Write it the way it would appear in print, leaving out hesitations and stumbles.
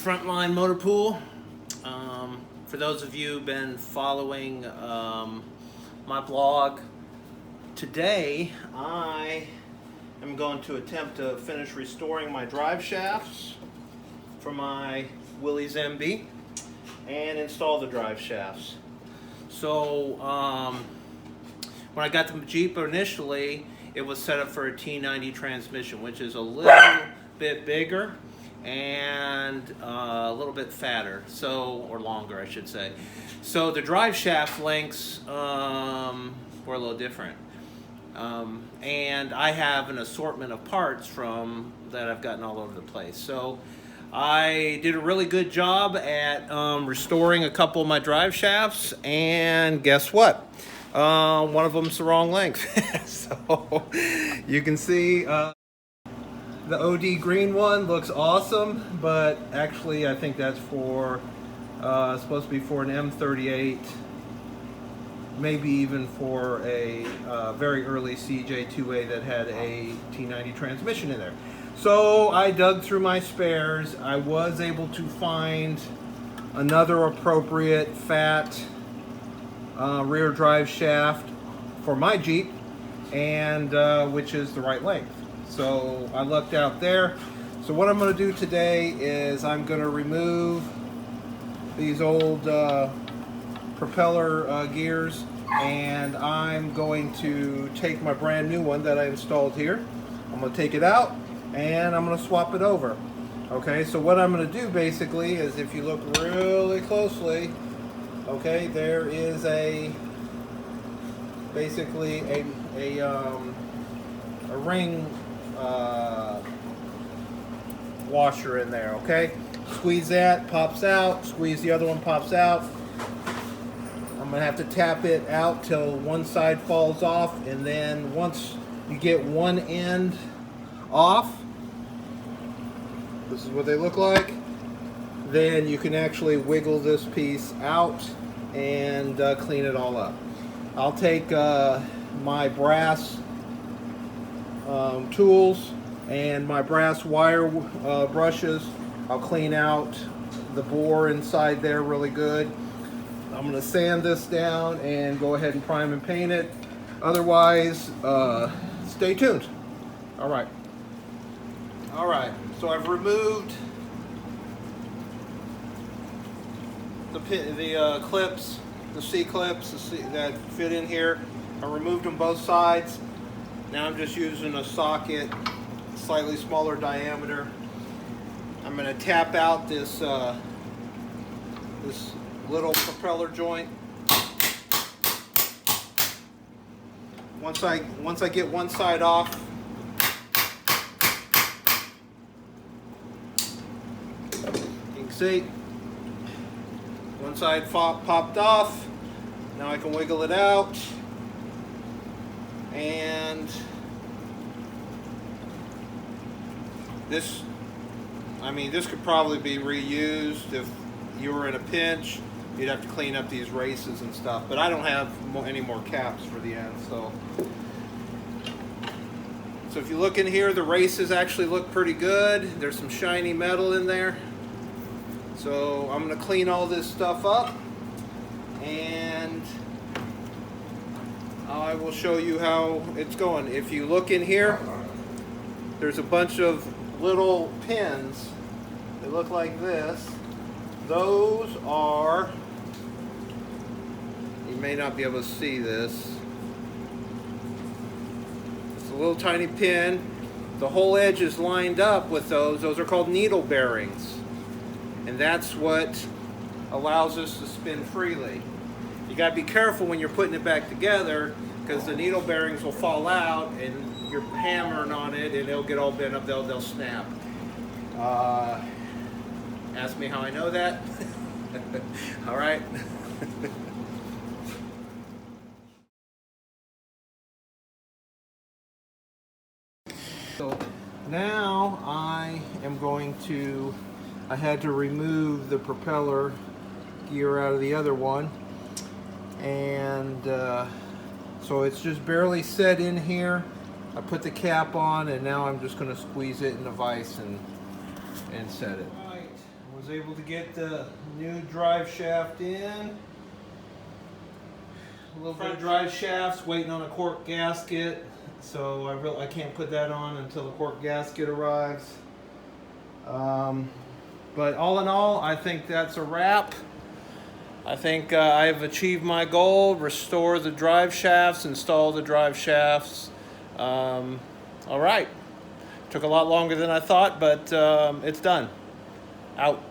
Frontline Motor Pool. For those of you who've been following my blog, today I am going to attempt to finish restoring my drive shafts for my Willys MB and install the drive shafts. So when I got the Jeep initially, it was set up for a T90 transmission, which is a little bit bigger and a little bit fatter, or longer I should say. So the drive shaft lengths were a little different. And I have an assortment of parts that I've gotten all over the place. So I did a really good job at restoring a couple of my drive shafts, and guess what? One of them's the wrong length. So you can see the OD green one looks awesome, but actually I think that's supposed to be for an M38, maybe even for a very early CJ2A that had a T90 transmission in there. So I dug through my spares. I was able to find another appropriate fat rear drive shaft for my Jeep, and which is the right length. So I lucked out there. So what I'm going to do today is I'm going to remove these old propeller gears, and I'm going to take my brand new one that I installed here. I'm going to take it out and I'm going to swap it over. Okay, so what I'm going to do basically is, if you look really closely, okay, there is basically a ring washer in there. Okay, squeeze that, pops out, squeeze the other one, pops out. I'm gonna have to tap it out till one side falls off, and then once you get one end off, this is what they look like, then you can actually wiggle this piece out and clean it all up. I'll take my brass tools and my brass wire brushes. I'll clean out the bore inside there really good. I'm going to sand this down and go ahead and prime and paint it. Otherwise, stay tuned. All right, so I've removed the clips, the C-clips that fit in here. I removed them both sides. Now I'm just using a socket, slightly smaller diameter. I'm going to tap out this this little propeller joint. Once I get one side off, you can see one side popped off. Now I can wiggle it out, and this could probably be reused if you were in a pinch. You'd have to clean up these races and stuff, but I don't have any more caps for the end. So if you look in here, the races actually look pretty good. There's some shiny metal in there. So I'm going to clean all this stuff up, and I will show you how it's going. If you look in here, there's a bunch of little pins. They look like this. Those are, you may not be able to see this. It's a little tiny pin. The whole edge is lined up with those. Those are called needle bearings. And that's what allows us to spin freely. You got to be careful when you're putting it back together, because the needle bearings will fall out and you're hammering on it and it'll get all bent up, they'll snap. Ask me how I know that. All right. So now I had to remove the propeller gear out of the other one, and so it's just barely set in here. I put the cap on, and now I'm just going to squeeze it in the vise and set it. Right. I was was able to get the new drive shaft in. A little bit of drive shafts, waiting on a cork gasket. So I can't put that on until the cork gasket arrives. But all in all, I think that's a wrap. I think I've achieved my goal, restore the drive shafts, install the drive shafts. All right. Took a lot longer than I thought, but it's done. Out.